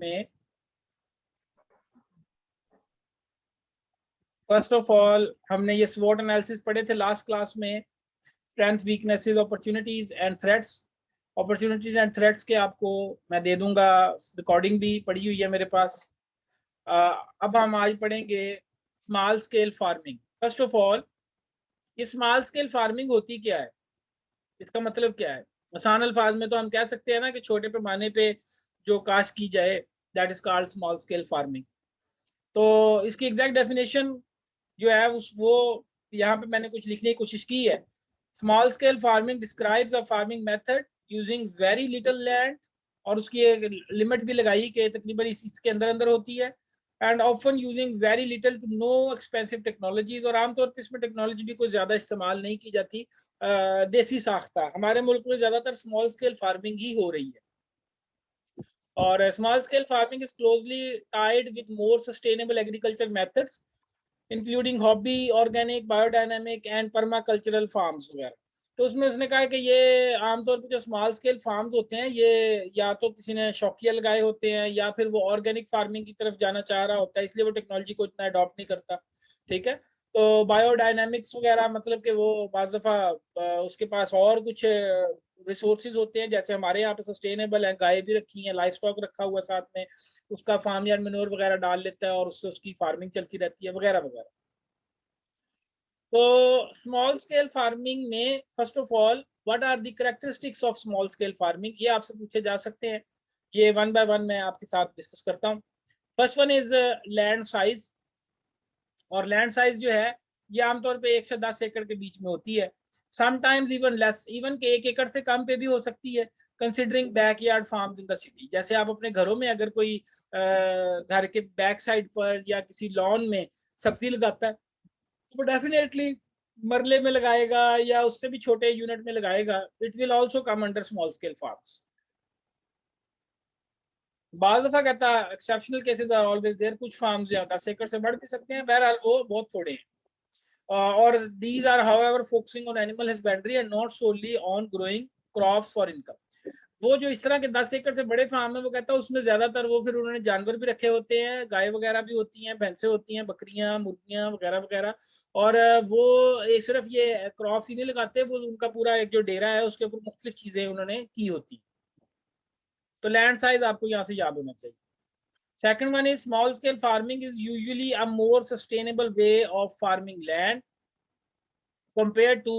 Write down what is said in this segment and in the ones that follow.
में first of all हमने ये स्वॉट एनालिसिस पढ़े थे लास्ट क्लास में, strength, weaknesses, opportunities and threats. Opportunities and threats के आपको मैं दे दूंगा, रिकॉर्डिंग भी पड़ी हुई है मेरे पास। अब हम आज पढ़ेंगे small scale farming. First of all, ये स्मॉल स्केल फार्मिंग होती क्या है, इसका मतलब क्या है? आसान अल्फाज में तो हम कह सकते हैं ना कि छोटे पैमाने पे जो काश्त की जाए, that is called small scale farming. तो इसकी एग्जैक्ट डेफिनेशन जो है वो यहाँ पे मैंने कुछ लिखने की कोशिश की है। Small scale farming describes a farming method using very little land, और उसकी एक लिमिट भी लगाई कि तकरीबन इसके अंदर अंदर होती है, and often using very little to no expensive technologies, और आमतौर पर इसमें टेक्नोलॉजी भी कोई ज़्यादा इस्तेमाल नहीं की जाती। देसी साख्ता हमारे मुल्क में ज़्यादातर स्मॉल स्केल फार्मिंग ही हो रही है, और small scale farming is closely tied with more sustainable agriculture methods including hobby, organic, biodynamic and permacultural farms वगैरह। तो उसमें उसने कहा कि ये आमतौर पर जो स्मॉल स्केल फार्म्स होते हैं ये या तो किसी ने शौकिया लगाए होते हैं या फिर वो ऑर्गेनिक फार्मिंग की तरफ जाना चाह रहा होता है, इसलिए वो टेक्नोलॉजी को इतना अडॉप्ट नहीं करता। ठीक है, तो बायोडायनामिक्स वगैरह मतलब कि वो बाज़ दफ़ा उसके पास और कुछ रिसोर्सेज होते हैं, जैसे हमारे यहाँ पे सस्टेनेबल है, गाय भी रखी है, लाइफ स्टॉक रखा हुआ साथ में, उसका फार्म यार्ड मैन्योर वगैरह डाल लेता है और उससे उसकी फार्मिंग चलती रहती है वगैरह वगैरह। तो स्मॉल स्केल फार्मिंग में first of all what are the characteristics of small scale farming, ये आपसे पूछे जा सकते हैं। ये वन बाय वन मैं आपके साथ डिस्कस करता हूँ। First one is land size, और लैंड साइज जो है ये आमतौर पे 1 से 10 एकड़ के बीच में होती है, समटाइम्स इवन लेस, इवन के 1 एकड़ से कम पे भी हो सकती है, considering backyard farms in the city. जैसे आप अपने घरों में अगर कोई घर के बैक साइड पर या किसी लॉन में सब्जी लगाता है तो डेफिनेटली मरले में लगाएगा या उससे भी छोटे यूनिट में लगाएगा, it will also come under small scale farms. बाज़ दफा कहता है exceptional cases are always there, कुछ फार्म्स या 10 एकड़ से बढ़ भी सकते हैं, बहरहाल वो बहुत थोड़े हैं। और these are however focusing on animal husbandry and not solely on growing crops for income। वो जो इस तरह के 10 एकड़ से बड़े फार्म है वो कहता है उसमें ज्यादातर वो फिर उन्होंने जानवर भी रखे होते हैं, गाय वगैरह भी होती हैं, भैंसे होती हैं, बकरियां, मुर्गियां वगैरह वगैरह, और वो एक सिर्फ ये क्रॉप्स ही नहीं लगाते, वो उनका पूरा एक जो डेरा है उसके ऊपर मुख्तलिफ चीजें उन्होंने की होती। तो लैंड साइज आपको यहाँ से याद होना चाहिए। Second one is small scale farming is usually a more sustainable way of farming land compared to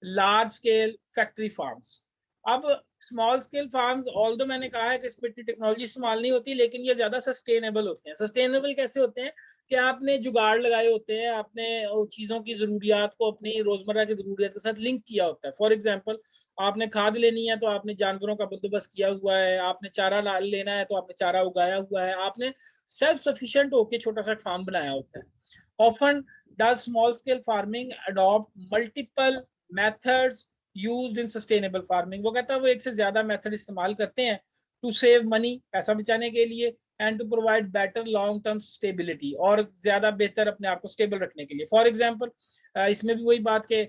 large scale factory farms। अब स्मॉल स्केल फार्म्स ऑल्दो मैंने कहा है कि इसमें इतनी टेक्नोलॉजी इस्तेमाल नहीं होती, लेकिन ये ज्यादा सस्टेनेबल होते हैं। सस्टेनेबल कैसे होते हैं कि आपने जुगाड़ लगाए होते हैं, आपने चीज़ों की ज़रूरियात को अपनी रोज़मर्रा की ज़रूरियात के साथ लिंक किया होता है। फॉर एग्जांपल, आपने खाद लेनी है तो आपने जानवरों का बंदोबस्त किया हुआ है, आपने चारा लेना है तो आपने चारा उगाया हुआ है, आपने सेल्फ सफिशिएंट होकर छोटा सा फार्म बनाया होता है। Often does small scale farming adopt multiple methods used in sustainable farming। वो कहता है वो एक से ज्यादा मेथड इस्तेमाल करते हैं टू सेव मनी, पैसा बचाने के लिए, and to provide better long term stability, और ज्यादा बेहतर अपने आप को स्टेबल रखने के लिए। फॉर एग्जांपल, इसमें भी वही बात के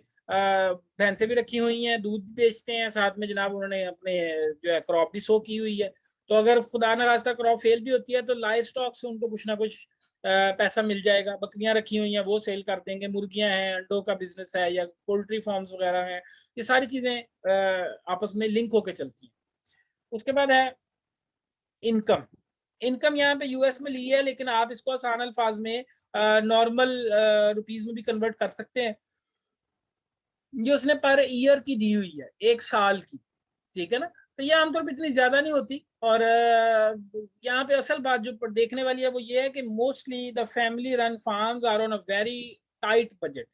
भैंसे भी रखी हुई हैं, दूध भी बेचते हैं, साथ में जनाब उन्होंने अपने जो है क्रॉप भी सो की हुई है। तो अगर खुदा न खास्ता क्रॉप फेल भी होती है तो लाइव स्टॉक से उनको कुछ ना कुछ पैसा मिल जाएगा। बकरियां रखी हुई हैं वो सेल कर देंगे, मुर्गियां हैं, अंडों का बिजनेस है, या पोल्ट्री फार्म्स वगैरह हैं, ये सारी चीजें आपस में लिंक होकर चलती हैं। उसके बाद है इनकम। इनकम यहाँ पे यूएस में ली है, लेकिन आप इसको आसान अल्फाज में नॉर्मल रुपीज में भी कन्वर्ट कर सकते हैं। ये उसने पर ईयर की दी हुई है, 1 साल की, ठीक है ना। तो ये आमतौर पर इतनी ज्यादा नहीं होती, और यहाँ पे असल बात जो देखने वाली है वो ये है कि mostly the family run farms are on a very tight budget.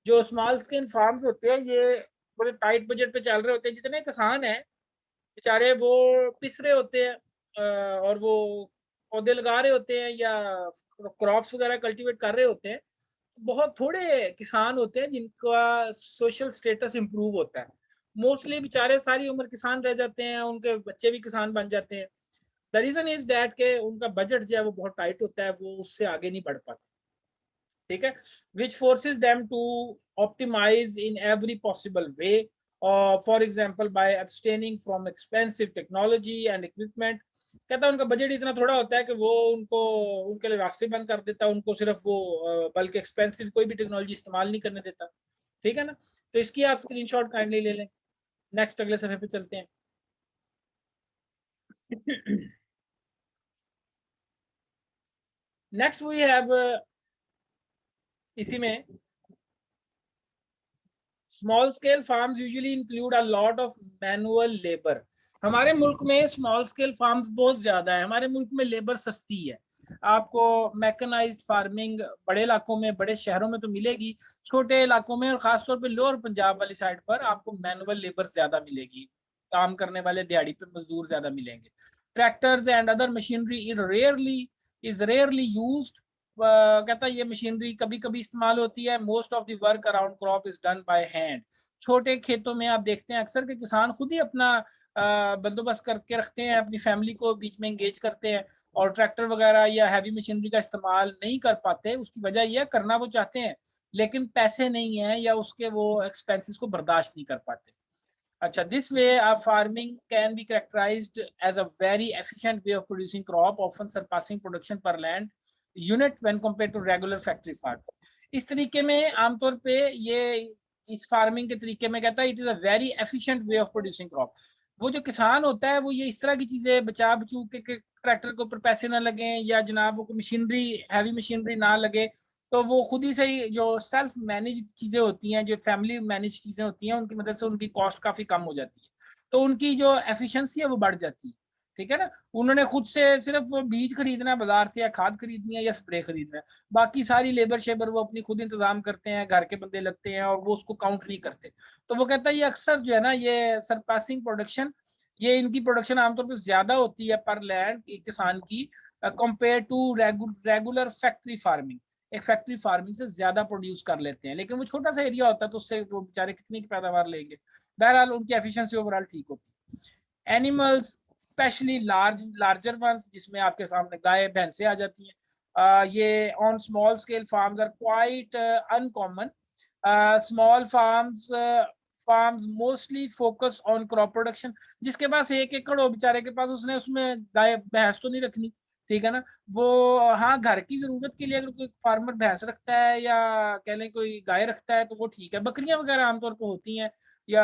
जो स्मॉल स्केल फार्म्स होते हैं ये बड़े टाइट बजट पे चल रहे होते हैं। जितने किसान हैं बेचारे वो पिस रहे होते हैं, और वो पौधे लगा रहे होते हैं या क्रॉप्स वगैरह कल्टीवेट कर रहे होते हैं। बहुत थोड़े किसान होते हैं जिनका सोशल स्टेटस इंप्रूव होता है। मोस्टली बेचारे सारी उम्र किसान रह जाते हैं, उनके बच्चे भी किसान बन जाते हैं। द रीजन इज दैट के उनका बजट जो है वो बहुत टाइट होता है, वो उससे आगे नहीं बढ़ पाते। ठीक है, which forces them to optimize in every possible way, for example by abstaining from expensive technology and equipment कहता है उनका बजट इतना थोड़ा होता है कि वो उनको उनके लिए रास्ते बंद कर देता है, उनको सिर्फ वो बल्कि एक्सपेंसिव कोई भी टेक्नोलॉजी इस्तेमाल नहीं करने देता। ठीक है ना, तो इसकी आप स्क्रीनशॉट काइंडली ले लें। नेक्स्ट अगले सफे पे चलते हैं। नेक्स्ट वी हैव इसी में small scale farms usually include a lot of manual labour. हमारे मुल्क में स्मॉल स्केल फार्म्स बहुत ज्यादा है, हमारे मुल्क में लेबर सस्ती है। आपको मैकेनाइज्ड फार्मिंग बड़े इलाकों में, बड़े शहरों में तो मिलेगी, छोटे इलाकों में और खासतौर पे लोअर पंजाब वाली साइड पर आपको मैनुअल लेबर ज्यादा मिलेगी, काम करने वाले दिहाड़ी पे मजदूर ज्यादा मिलेंगे। Tractors and other machinery is rarely used. कहता है ये मशीनरी कभी कभी इस्तेमाल होती है। Most of the work around crop is done by hand. छोटे खेतों में आप देखते हैं अक्सर के किसान खुद ही अपना बंदोबस्त करके रखते हैं, अपनी फैमिली को बीच में एंगेज करते हैं और ट्रैक्टर वगैरह या हैवी मशीनरी का इस्तेमाल नहीं कर पाते। उसकी वजह यह करना वो चाहते हैं लेकिन पैसे नहीं है या उसके वो एक्सपेंसेस को बर्दाश्त नहीं कर पाते। अच्छा, this way farming can be characterized as a very efficient way of producing crop, often surpassing production per land unit when compare to regular factory farm. इस तरीके में आमतौर पे ये इस फार्मिंग के तरीके में कहता है it is a very efficient way of producing crop. वो जो किसान होता है वो ये इस तरह की चीजें बचा बचू के ट्रैक्टर के ऊपर पैसे ना लगे या जनाब वो मशीनरी हैवी मशीनरी ना लगे, तो वो खुद ही से ही जो सेल्फ मैनेज चीजें होती हैं, जो फैमिली मैनेज चीजें होती हैं, उनकी मदद से उनकी कॉस्ट काफी कम हो जाती है, तो उनकी जो एफिशिएंसी है वो बढ़ जाती है। ठीक है ना, उन्होंने खुद से सिर्फ वो बीज खरीदना है बाजार से, या खाद खरीदनी है या स्प्रे खरीदना है, बाकी सारी लेबर शेबर वो अपनी खुद इंतजाम करते हैं, घर के बंदे लगते हैं और वो उसको काउंट नहीं करते। तो वो कहता है ये अक्सर जो है ना ये सरपासिंग प्रोडक्शन, ये इनकी प्रोडक्शन आमतौर पर ज्यादा होती है पर लैंड किसान की, compare to regular factory farming. एक फैक्ट्री फार्मिंग से ज्यादा प्रोड्यूस कर लेते हैं, लेकिन वो छोटा सा एरिया होता है तो उससे वो बेचारे कितनी की पैदावार लेंगे। बहरहाल उनकी एफिशिएंसी ओवरऑल ठीक होती है। एनिमल्स स्पेशली लार्जर वंस, जिसमें आपके सामने गाय भैंसे आ जाती हैं, ये on small scale farms are quite uncommon. Small farms mostly focus on crop production. जिसके पास 1 एकड़ हो बेचारे के पास, उसने उसमें गाय भैंस तो नहीं रखनी, ठीक है ना, वो हाँ घर की जरूरत के लिए अगर कोई फार्मर भैंस रखता है या कह लें कोई गाय रखता है तो वो ठीक है। बकरियां वगैरह आमतौर पर होती हैं या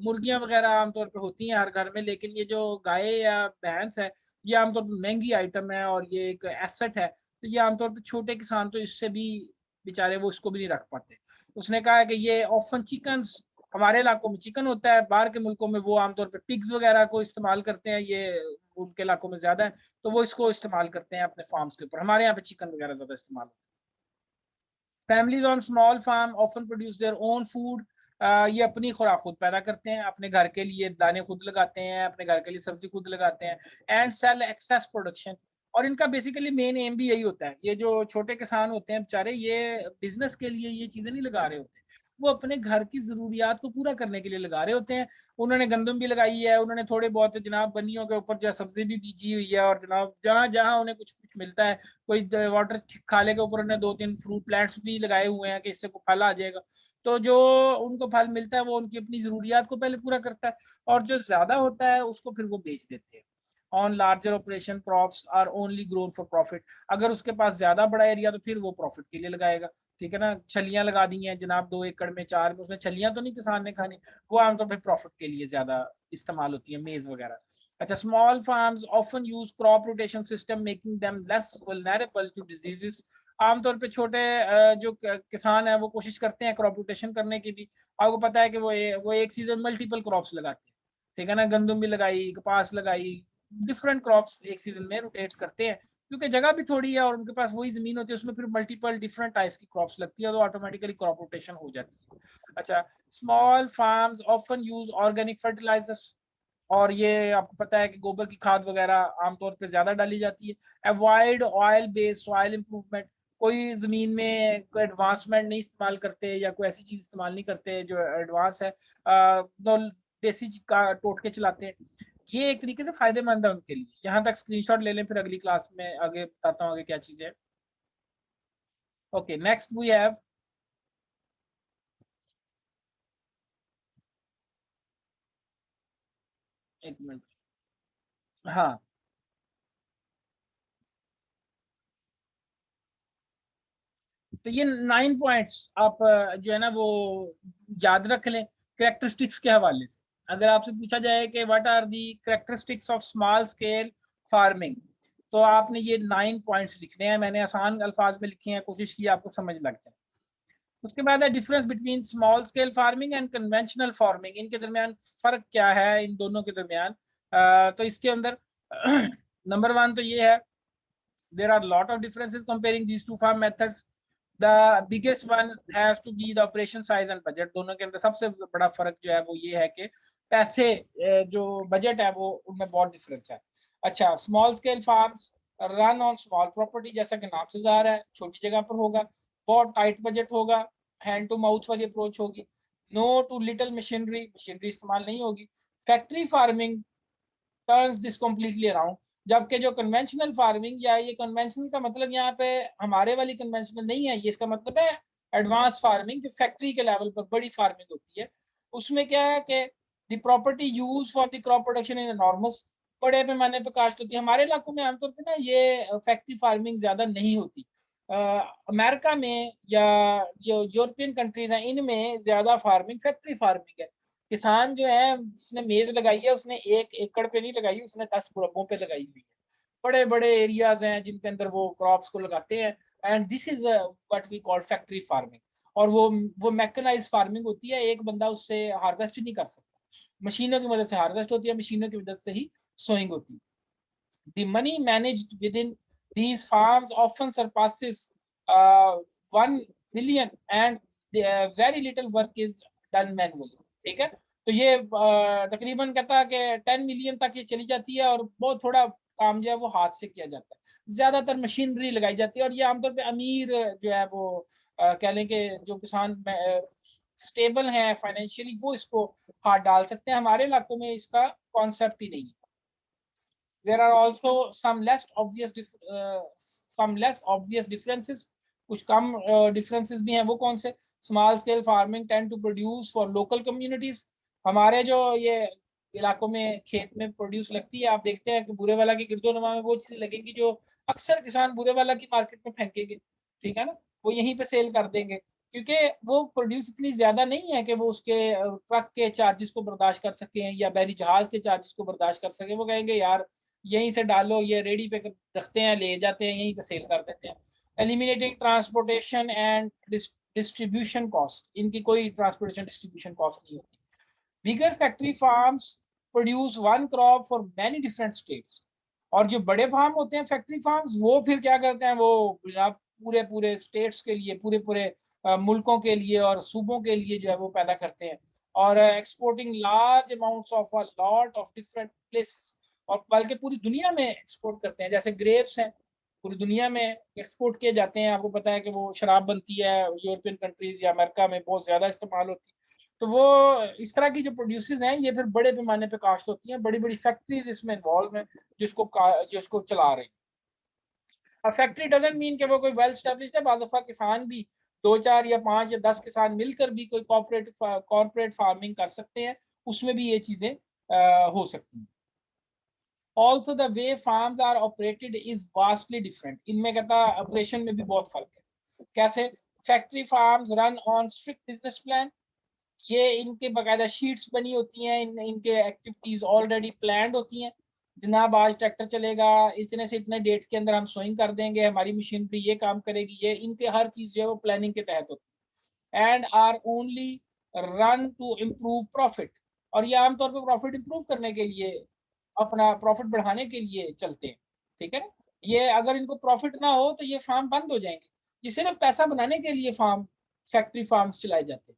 मुर्गियां वगैरह आमतौर पर होती हैं हर घर में, लेकिन ये जो गाय या भैंस है ये आमतौर पर महंगी आइटम है और ये एक एसेट है, तो ये आमतौर पर छोटे किसान तो इससे भी बेचारे वो इसको भी नहीं रख पाते। उसने कहा कि ये ऑफन चिकन, हमारे इलाकों में चिकन होता है, बाहर के मुल्कों में वो आमतौर पर पिग्स वगैरह को इस्तेमाल करते हैं, ये उनके इलाकों में ज्यादा है तो वो इसको इस्तेमाल करते हैं अपने फार्म्स के ऊपर। हमारे यहाँ पे चिकन वगैरह ज्यादा इस्तेमाल होता है। Families on small farm often produce their own food. ये अपनी खुराक खुद पैदा करते हैं, अपने घर के लिए दाने खुद लगाते हैं, अपने घर के लिए सब्जी खुद लगाते हैं, एंड सेल एक्सेस प्रोडक्शन। और इनका बेसिकली मेन एम भी यही होता है, ये जो छोटे किसान होते हैं बेचारे ये बिजनेस के लिए ये चीजें नहीं लगा रहे होते, वो अपने घर की जरूरियात को पूरा करने के लिए लगा रहे होते हैं। उन्होंने गंदम भी लगाई है, उन्होंने थोड़े बहुत जनाब बनियों के ऊपर जो सब्जी भी बीजी हुई है, और जनाब जहाँ जहाँ उन्हें कुछ कुछ मिलता है, कोई वाटर खाले के ऊपर उन्हें 2-3 फ्रूट प्लांट्स भी लगाए हुए हैं कि इससे को फल आ जाएगा। तो जो उनको फल मिलता है वो उनकी अपनी जरूरियात को पहले पूरा करता है, और जो ज्यादा होता है उसको फिर वो बेच देते हैं। On larger operation crops are only grown for profit. अगर उसके पास ज्यादा बड़ा एरिया तो फिर वो प्रॉफिट के लिए लगाएगा। ठीक है ना, छलियां लगा दी हैं जनाब 2 एकड़ में 4 में, उसमें छलियां तो नहीं किसान ने खानी, वो आमतौर पर प्रॉफिट के लिए ज्यादा इस्तेमाल होती है, मेज वगैरह। अच्छा, small farms often use crop rotation system making them less vulnerable to diseases. आमतौर पे छोटे जो किसान है वो कोशिश करते हैं क्रॉप रोटेशन करने की भी। आपको पता है कि वो एक सीजन मल्टीपल क्रॉप्स लगाते हैं, ठीक है ना, गंदम भी लगाई, कपास लगाई, डिफरेंट क्रॉप्स एक सीजन में रोटेट करते हैं, क्योंकि जगह भी थोड़ी है और उनके पास वही जमीन होती है, उसमें फिर मल्टीपल डिफरेंट टाइप्स की क्रॉप्स लगती है तो ऑटोमेटिकली क्रॉप रोटेशन हो जाती है। अच्छा, small farms often use organic fertilisers. और ये आपको पता है कि गोबर की खाद वगैरह आमतौर पे ज्यादा डाली जाती है। Avoid oil based soil improvement. कोई जमीन में कोई एडवांसमेंट नहीं इस्तेमाल करते या कोई ऐसी चीज इस्तेमाल नहीं करते जो एडवांस है, देसी का टोटके चलाते हैं। ये एक तरीके से फायदेमंद है उनके लिए। यहाँ तक स्क्रीनशॉट ले लें, फिर अगली क्लास में आगे बताता हूँ आगे क्या चीज है। ओके, नेक्स्ट वी हैव, एक मिनट, हाँ, तो ये 9 पॉइंट्स आप जो है ना वो याद रख लें कैरेक्टरिस्टिक्स के हवाले से। अगर आपसे पूछा जाए कि what are the characteristics of small scale farming, तो आपने ये 9 पॉइंट्स लिखने हैं। मैंने आसान अल्फाज में लिखे हैं, कोशिश की आपको समझ लग जाए। उसके बाद है difference between small scale farming and conventional farming. इनके दरमियान फर्क क्या है, इन दोनों के दरमियान। तो इसके अंदर नंबर 1 तो ये है, there are a lot of differences comparing these two farm methods. The biggest one has to be the operation size and budget. दोनों के अंदर सबसे बड़ा फर्क जो है वो ये है कि पैसे, जो बजट है वो उनमें बहुत डिफरेंस है। अच्छा, small scale farms run on small property, जैसा कि नाम से ज़ाहिर है छोटी जगह पर होगा, बहुत टाइट बजट होगा, हैंड टू माउथ वाली अप्रोच होगी, no to little machinery, machinery इस्तेमाल नहीं होगी। Factory farming turns this completely around. जबकि जो कन्वेंशनल फार्मिंग, या ये कन्वेंशनल का मतलब यहाँ पे हमारे वाली कन्वेंशनल नहीं है, ये इसका मतलब है एडवांस फार्मिंग, जो फैक्ट्री के लेवल पर बड़ी फार्मिंग होती है। उसमें क्या है कि the property use for the crop production in enormous, बड़े पैमाने पर काश्त होती है। हमारे इलाकों में आमतौर पर ना ये फैक्ट्री फार्मिंग ज्यादा नहीं होती। अमेरिका में या जो यूरोपियन कंट्रीज हैं इनमें ज्यादा फार्मिंग फैक्ट्री फार्मिंग है। किसान जो है, जिसने मेज लगाई है उसने 1 एकड़ पे नहीं लगाई, उसने 10 कुरबों पे लगाई हुई है। बड़े बड़े एरियाज हैं जिनके अंदर वो क्रॉप्स को लगाते हैं, and this is what we call factory farming. और वो मैकेनाइज फार्मिंग होती है, एक बंदा उससे हार्वेस्ट ही नहीं कर सकता, मशीनों की मदद से हार्वेस्ट होती है, मशीनों की मदद से ही सोइंग होती है। The money managed within these farms often surpasses 1 million, and very little work is done manually. ठीक है, तो ये तकरीबन कहता है कि 10 मिलियन तक ये चली जाती है, और बहुत थोड़ा काम जो है वो हाथ से किया जाता है, ज्यादातर मशीनरी लगाई जाती है। और ये आमतौर पे अमीर जो है वो कह लें कि जो किसान स्टेबल हैं फाइनेंशियली, वो इसको हाथ डाल सकते हैं। हमारे इलाकों में इसका कॉन्सेप्ट ही नहीं है। There are also some less obvious differences. कुछ कम differences भी हैं, वो कौन से? Small scale farming tend to produce for local communities. हमारे जो ये इलाकों में खेत में प्रोड्यूस लगती है, आप देखते हैं कि बुरे वाला की गिरदोनवा में वो चीजें लगेंगी जो अक्सर किसान बुरे वाला की मार्केट में फेंकेंगे, ठीक है ना, वो यहीं पे सेल कर देंगे, क्योंकि वो प्रोड्यूस इतनी ज्यादा नहीं है कि वो उसके ट्रक के चार्जेस को बर्दाश्त कर सकें या बहरी जहाज के चार्जेस को बर्दाश्त कर सकें। वो कहेंगे यार यहीं से डालो, ये रेडी पे रखते हैं, ले जाते हैं, यहीं पे सेल कर देते हैं। Eliminating transportation and distribution cost, इनकी कोई ट्रांसपोर्टेशन डिस्ट्रीब्यूशन कॉस्ट नहीं होती। Bigger factory farms produce one crop for many different states. और जो बड़े फार्म होते हैं फैक्ट्री फार्म्स, वो फिर क्या करते हैं, वो पूरे पूरे स्टेट्स के लिए, पूरे पूरे मुल्कों के लिए और सूबों के लिए जो है वो पैदा करते हैं, और exporting large amounts of a lot of different places, और बल्कि पूरी दुनिया में एक्सपोर्ट करते हैं। जैसे ग्रेप्स हैं, पूरी दुनिया में एक्सपोर्ट किए जाते हैं। आपको पता है कि वो शराब बनती है यूरोपियन कंट्रीज या अमेरिका में बहुत ज्यादा इस्तेमाल होती है। तो वो इस तरह की जो प्रोड्यूसर्स हैं ये फिर बड़े पैमाने पे काश्त होती हैं, बड़ी बड़ी फैक्ट्रीज इसमें इन्वॉल्व हैं जिसको चला रही हैं। अब फैक्ट्री डजंट मीन कि वो कोई वेल स्टैब्लिश्ड है, बाद दफा किसान भी 2 4 या 5 या 10 किसान मिलकर भी कोई कॉर्पोरेट फार्मिंग कर सकते हैं, उसमें भी ये चीजें हो सकती हैं। Also the way farms are operated is vastly different. इनमें कहता ऑपरेशन में भी बहुत फर्क है। कैसे? Factory farms run on strict business plan, ये इनके बाकायदा शीट्स बनी होती हैं, इनके एक्टिविटीज ऑलरेडी प्लान्ड होती हैं। जनाब आज ट्रैक्टर चलेगा, इतने से इतने डेट्स के अंदर हम सोइंग कर देंगे, हमारी मशीनरी ये काम करेगी, ये इनके हर चीज जो है वो प्लानिंग के तहत होती है। And are only run to improve profit, और ये आमतौर पर प्रॉफिट इम्प्रूव करने के लिए, अपना प्रॉफिट बढ़ाने के लिए चलते हैं, ठीक है ना। ये अगर इनको प्रॉफिट ना हो तो ये फार्म बंद हो जाएंगे। ये सिर्फ पैसा बनाने के लिए फैक्ट्री फार्म्स चलाए जाते हैं।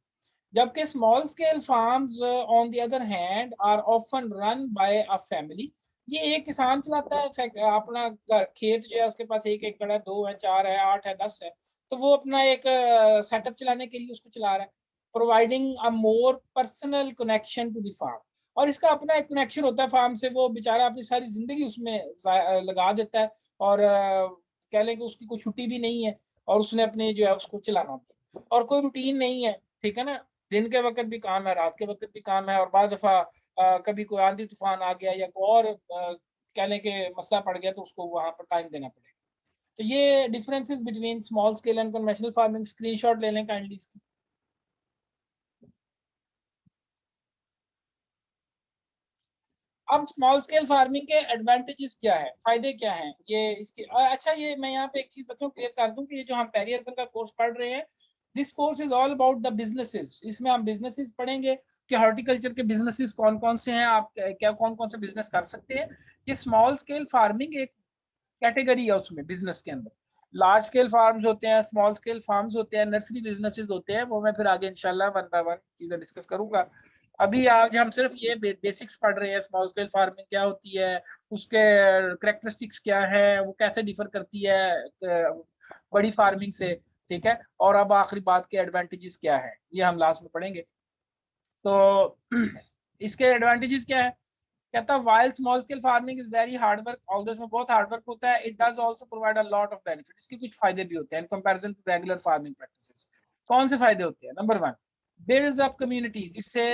जबकि small scale farms on the other hand are often run by a family. ये एक किसान चलाता है अपना खेत जो है, उसके पास 1 एकड़ है, 2 है, 4 है, 8 है, 10 है, तो वो अपना एक सेटअप चलाने के लिए उसको चला रहा है, providing a more personal connection to the farm. और इसका अपना एक कनेक्शन होता है फार्म से, वो बेचारा अपनी सारी जिंदगी उसमें लगा देता है, और कह लें कि उसकी कोई छुट्टी भी नहीं है, और उसने अपने जो है उसको चलाना होता है, और कोई रूटीन नहीं है, ठीक है ना। दिन के वक्त भी काम है, रात के वक्त भी काम है, और बाद दफा कभी कोई आंधी तूफान आ गया या कोई और कह लें कि मसला पड़ गया तो उसको वहां पर टाइम देना पड़ेगा। तो ये differences between small scale and conventional farming, screenshot ले लें काइंडली इसकी। अब स्मॉल स्केल फार्मिंग के एडवांटेजेस क्या है, फायदे क्या हैं, ये इसके अच्छा ये मैं यहाँ पे एक चीज बच्चों क्लियर कर दूं कि ये जो हम पेरी अर्बन का कोर्स पढ़ रहे हैं, this course is all about the businesses. इसमें हम बिजनेसेस पढ़ेंगे कि हॉर्टिकल्चर के बिजनेसेस कौन कौन से हैं, आप क्या कौन कौन से बिजनेस कर सकते हैं। ये स्मॉल स्केल फार्मिंग एक कैटेगरी है उसमें बिजनेस के अंदर। लार्ज स्केल फार्म्स होते हैं, स्मॉल स्केल फार्म्स होते हैं, नर्सरी बिजनेसेस होते हैं, वो मैं फिर आगे इंशाल्लाह वन बाय वन चीजें डिस्कस करूंगा। अभी आज हम सिर्फ ये बेसिक्स पढ़ रहे हैं, स्मॉल स्केल फार्मिंग क्या होती है, उसके करेक्टरिस्टिक्स क्या है, वो कैसे डिफर करती है बड़ी फार्मिंग से, ठीक है। और अब आखिरी बात के एडवांटेजेस क्या है, ये हम लास्ट में पढ़ेंगे। तो इसके एडवांटेजेस क्या है, कहता है while small scale farming is very hard work, although इसमें बहुत हार्ड वर्क होता है, it does also provide a lot of benefit, इसके कुछ फायदे भी होते हैं in comparison to regular farming practices. कौन से फायदे होते हैं, number one, builds up communities, इससे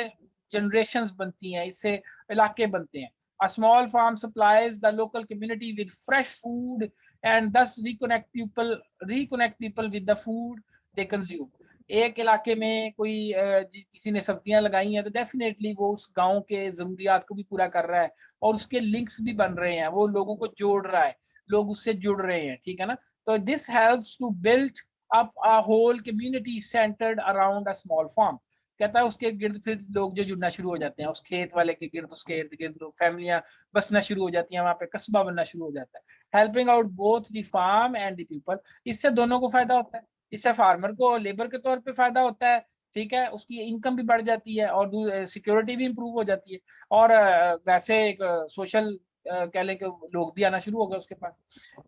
जनरेशंस बनती हैं, इससे इलाके बनते हैं। A small farm supplies the local community with fresh food and thus reconnect people with the food they consume. एक इलाके में कोई किसी ने सब्जियां लगाई हैं तो डेफिनेटली वो उस गांव के जरूरियात को भी पूरा कर रहा है और उसके लिंक्स भी बन रहे हैं, वो लोगों को जोड़ रहा है, लोग उससे जुड़ रहे हैं, ठीक है ना। तो this helps to build up a whole community centred around a small farm. कहता है उसके गिर्द फिर लोग जो जुड़ना शुरू हो जाते हैं, उस खेत वाले के गिर्द, उसके इर्द गिर्द फैमिलियां बसना शुरू हो जाती हैं, वहां पे कस्बा बनना शुरू हो जाता है। Helping out both the farm and the people, इससे दोनों को फायदा होता है। इससे फार्मर को लेबर के तौर पे फायदा होता है, ठीक है, उसकी इनकम भी बढ़ जाती है और सिक्योरिटी भी इंप्रूव हो जाती है। और वैसे एक सोशल कह लें कि लोग भी आना शुरू हो गए उसके पास।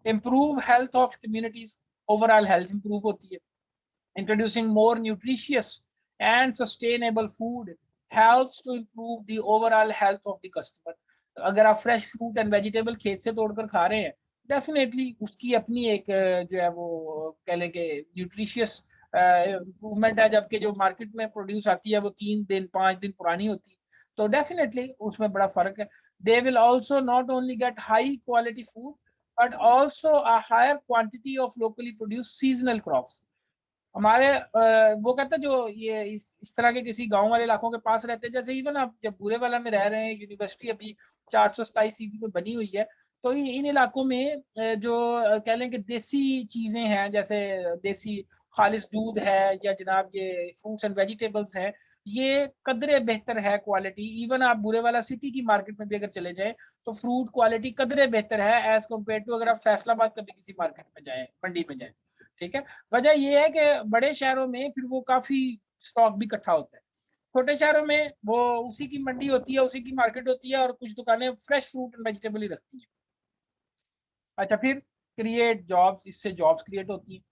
Improve health of communities, overall health improve होती है। Introducing more nutritious and sustainable food helps to improve the overall health of the customer. अगर आप फ्रेश फ्रूट एंड वेजिटेबल खेत से तोड़कर खा रहे हैं, डेफिनेटली उसकी अपनी एक जो है वो कह लें कि न्यूट्रिशियस इम्प्रूवमेंट है, जबकि जो मार्केट में प्रोड्यूस आती है वो 3 दिन 5 दिन पुरानी होती है, तो डेफिनेटली उसमें बड़ा फर्क है। They will also not only get high quality food but also a higher quantity of locally produce seasonal crops. हमारे वो कहता है जो ये इस तरह के किसी गांव वाले इलाकों के पास रहते हैं, जैसे इवन आप जब बुरे वाला में रह रहे हैं, यूनिवर्सिटी अभी 427 सीबी में बनी हुई है, तो इन इलाकों में जो कह लें कि देसी चीजें हैं, जैसे देसी खालिश दूध है या जनाब ये फ्रूट्स एंड वेजिटेबल्स हैं, ये कदरे बेहतर है क्वालिटी। इवन आप बुरे वाला सिटी की मार्केट में भी अगर चले जाएं तो फ्रूट क्वालिटी कदरे बेहतर है एज कम्पेयर टू अगर आप फैसलाबाद कभी किसी मार्केट में जाए, मंडी में जाए, ठीक है। वजह यह है कि बड़े शहरों में फिर वो काफी स्टॉक भी इकट्ठा होता है, छोटे शहरों में वो उसी की मंडी होती है, उसी की मार्केट होती है और कुछ दुकानें फ्रेश फ्रूट एंड वेजिटेबल ही रखती हैं। अच्छा, फिर क्रिएट जॉब्स, इससे जॉब्स क्रिएट होती हैं।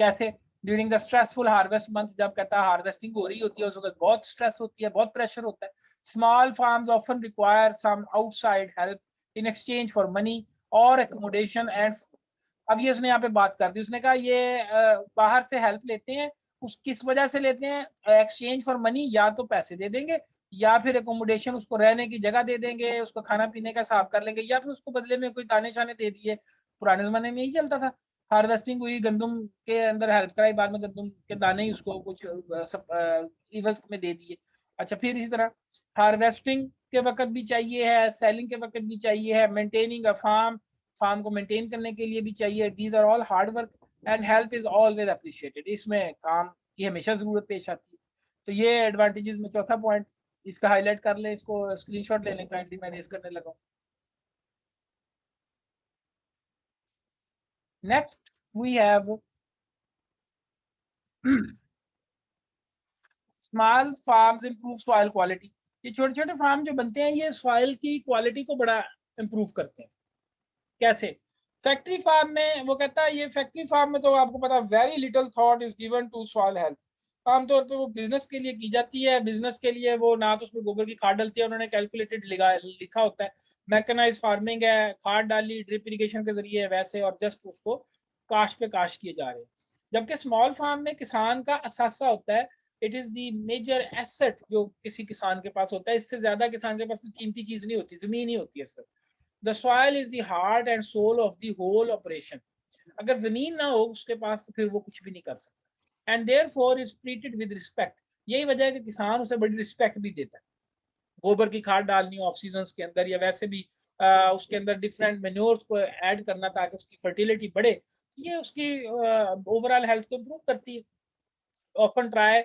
कैसे, during the stressful harvest month, जब कहता है हार्वेस्टिंग हो रही होती है उस वक्त बहुत स्ट्रेस होती है, बहुत प्रेशर होता है। Small farms often require some outside help in exchange for money और एकोमोडेशन एंड। अब ये उसने यहाँ पे बात कर दी, उसने कहा ये बाहर से हेल्प लेते हैं, उस किस वजह से लेते हैं, एक्सचेंज फॉर मनी, या तो पैसे दे देंगे या फिर एकोमोडेशन, उसको रहने की जगह दे देंगे, उसको खाना पीने का हिसाब कर लेंगे, या फिर उसको बदले में कोई दाने शाने दे दिए। पुराने जमाने में यही चलता था, हार्वेस्टिंग हुई, गंदम के अंदर हेल्प कराई, बाद में गंदम के दाने ही उसको कुछ इवज में दे दिए। अच्छा, फिर इसी तरह हार्वेस्टिंग के वक्त भी चाहिए है, सेलिंग के वक्त भी चाहिए है, मेंटेनिंग अ फार्म, फार्म को मेंटेन करने के लिए भी चाहिए। These are all hard work and help is always appreciated, इसमें काम की हमेशा जरूरत पेश आती है। तो ये एडवांटेजेस में चौथा पॉइंट इसका हाईलाइट कर लें, इसको स्क्रीनशॉट ले लें काइंडली, मैं रेस करने लगा हूं। Next we have small farms improve soil quality. ये छोटे छोटे फार्म जो बनते हैं ये सॉइल की क्वालिटी को बड़ा इंप्रूव करते हैं। कैसे, फैक्ट्री फार्म में वो कहता है, ये फैक्ट्री फार्म में तो आपको पता very little thought is given to soil health. आमतौर पे वो बिजनेस के लिए की जाती है, बिजनेस के लिए वो ना तो उसमें गोबर की खाद डलती है, उन्होंने कैलकुलेटेड लिखा होता है, मैकेनाइज फार्मिंग है, खाद डाली ड्रिप इरिगेशन के जरिए वैसे, और जस्ट उसको काश पे काश किए जा रहे हैं। जबकि स्मॉल फार्म में किसान का असासा होता है, it is the major asset जो किसी किसान के पास होता है, इससे ज्यादा किसान के पास कोई कीमती चीज नहीं होती, जमीन ही होती है सिर्फ। The soil is the heart and soul of the whole operation. अगर जमीन ना हो उसके पास तो फिर वो कुछ भी नहीं कर सकता। And therefore is treated with respect. यही वजह है कि किसान उसे बड़ी रिस्पेक्ट भी देता है। गोबर की खाद डालनी ऑफ सीजन के अंदर, या वैसे भी उसके अंदर डिफरेंट मेन्योर्स को ऐड करना ताकि उसकी फर्टिलिटी बढ़े, ये उसकी ओवरऑल हेल्थ को इम्प्रूव करती है। Often try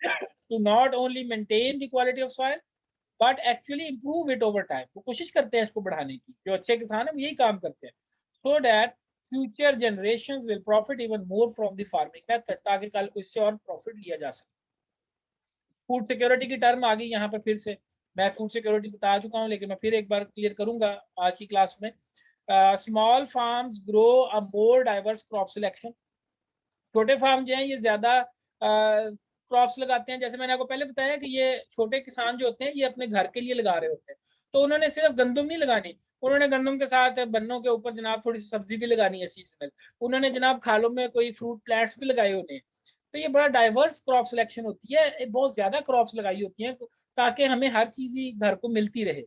to not only maintain the quality of soil but actually improve it over time. वो कोशिश करते हैं इसको बढ़ाने की, जो अच्छे किसान है वो यही काम करते हैं, so that future generations will profit even more from the farming method, ताकि कल को इससे और प्रॉफिट लिया जा सके। फूड सिक्योरिटी की टर्म आ गई यहाँ पर फिर से। मैं फूड सिक्योरिटी बता चुका हूँ लेकिन मैं फिर एक बार क्लियर करूंगा आज की क्लास में। Small farms grow a more diverse crop selection. छोटे फार्म जो हैं ये ज्यादा क्रॉप्स लगाते हैं। जैसे मैंने आपको पहले बताया कि ये छोटे किसान जो होते हैं ये अपने घर के लिए लगा रहे होते हैं, तो उन्होंने सिर्फ गंदम नहीं लगानी, उन्होंने गंदम के साथ बन्नों के ऊपर जनाब थोड़ी सी सब्जी भी लगानी है सीजनल, उन्होंने जनाब खालों में कोई फ्रूट प्लांट्स भी लगाए होते हैं। तो ये बड़ा डाइवर्स क्रॉप सिलेक्शन होती है, बहुत ज्यादा क्रॉप्स लगाई होती हैं ताकि हमें हर चीज ही घर को मिलती रहे।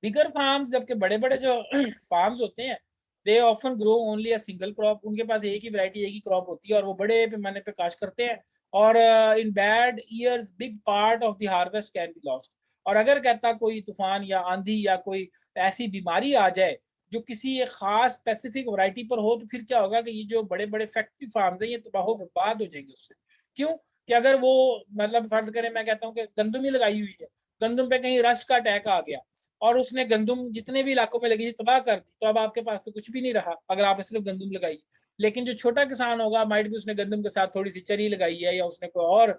बिगर फार्म्स, जबकि बड़े बड़े जो फार्म्स होते हैं, they often grow only a single crop. उनके पास एक ही वैरायटी, एक ही क्रॉप होती है और वो बड़े पैमाने पे काश्त करते हैं। और in bad years big part of the harvest can be lost. और अगर कहता कोई तूफान या आंधी या कोई ऐसी बीमारी आ जाए जो किसी एक खास स्पेसिफिक वैरायटी पर हो, तो फिर क्या होगा कि ये जो बड़े बड़े फैक्ट्री फार्म्स हैं ये तबाह बर्बाद हो जाएंगे उससे। क्यों? कि अगर वो, मतलब फर्ज करें मैं कहता हूँ कि गंदम ही लगाई हुई है, गंदम पे कहीं रस्ट का अटैक आ गया और उसने गंदम जितने भी इलाकों में लगी थी तबाह कर दी, तो अब आपके पास तो कुछ भी नहीं रहा अगर आपने सिर्फ गंदम लगाई। लेकिन जो छोटा किसान होगा, माइट भी उसने गंदम के साथ थोड़ी सी चरी लगाई है या उसने कोई और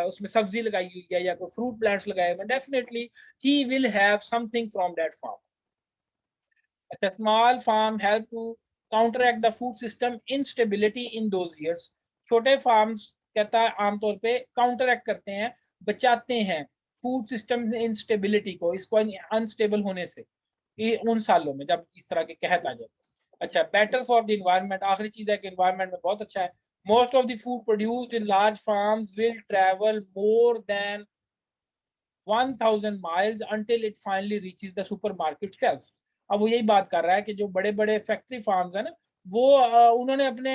उसमें सब्जी लगाई हुई है या कोई फ्रूट प्लांट्स लगाए हुए, डेफिनेटली ही will have something from that farm. अच्छा, small farm help to counteract the food system instability in those years. छोटे फार्म्स कहता है आमतौर पे काउंटरैक्ट करते हैं, बचाते हैं फूड सिस्टम इंस्टेबिलिटी को, इसको अनस्टेबल होने से उन सालों में जब इस तरह के कहत आ जाए। अच्छा, बेटर फॉर द इन्वायरमेंट, आखिरी चीज है कि इन्वायरमेंट में बहुत अच्छा है। Most of the food produced in large farms will travel more than 1000 miles until it finally reaches the supermarket shelf। अब वो यही बात कर रहा है कि जो बड़े बड़े फैक्ट्री फार्म्स है ना, वो उन्होंने अपने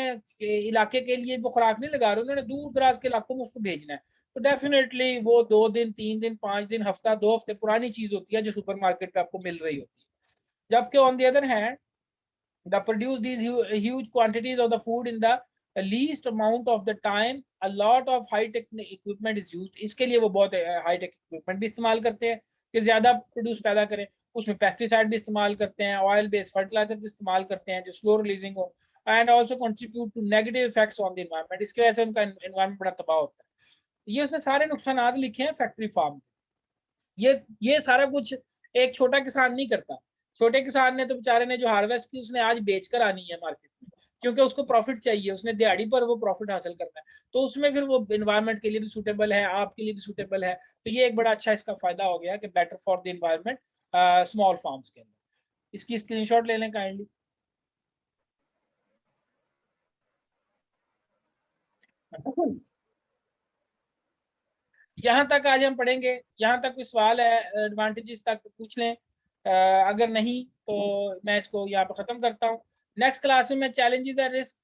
इलाके के लिए वो खुराक नहीं लगा रहे, उन्होंने दूर दराज के इलाकों में उसको भेजना है। तो डेफिनेटली वो 2 दिन 3 दिन 5 दिन हफ्ता 2 हफ्ते पुरानी चीज होती है जो सुपरमार्केट पे आपको मिल रही होती है। जबकि on the other hand the produce these huge quantities of the food in the least amount of the time, a lot of high tech equipment is used। इसके लिए वो बहुत हाई टेक इक्विपमेंट भी इस्तेमाल करते हैं कि ज्यादा प्रोड्यूस पैदा करें। उसमें पेस्टिसाइड भी इस्तेमाल करते हैं, ऑयल बेस्ड फर्टिलाइजर इस्तेमाल करते हैं जो स्लो रिलीजिंग हो, and also contribute to negative effects on the environment. इसकी वजह से उनका एनवायरमेंट बड़ा तबाह होता है। ये उसने सारे नुकसान लिखे हैं फैक्ट्री फार्म। ये सारा कुछ एक छोटा किसान नहीं करता। छोटे किसान ने तो बेचारे ने जो हार्वेस्ट की उसने आज बेच कर आनी है मार्केट में, क्योंकि उसको प्रॉफिट चाहिए, उसने दिहाड़ी पर वो प्रॉफिट हासिल करना है। तो उसमें फिर वो एनवायरनमेंट के लिए भी सूटेबल है, आपके लिए भी सूटेबल है। तो ये एक बड़ा अच्छा इसका फायदा हो गया कि better for the environment small farms के अंदर। इसकी स्क्रीनशॉट ले लें काइंडली। यहाँ तक आज हम पढ़ेंगे। यहाँ तक कोई सवाल है एडवांटेजेस तक तो पूछ लें, अगर नहीं तो मैं इसको यहाँ पे खत्म करता हूँ। नेक्स्ट क्लास में मैं चैलेंजेस एंड रिस्क,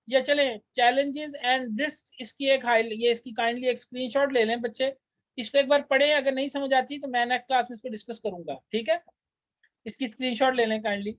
या चलें चैलेंजेस एंड रिस्क, इसकी एक हाई, ये इसकी काइंडली एक स्क्रीनशॉट ले लें बच्चे, इसको एक बार पढ़ें। अगर नहीं समझ आती तो मैं नेक्स्ट क्लास में इसको डिस्कस करूंगा, ठीक है? इसकी स्क्रीनशॉट ले लें काइंडली।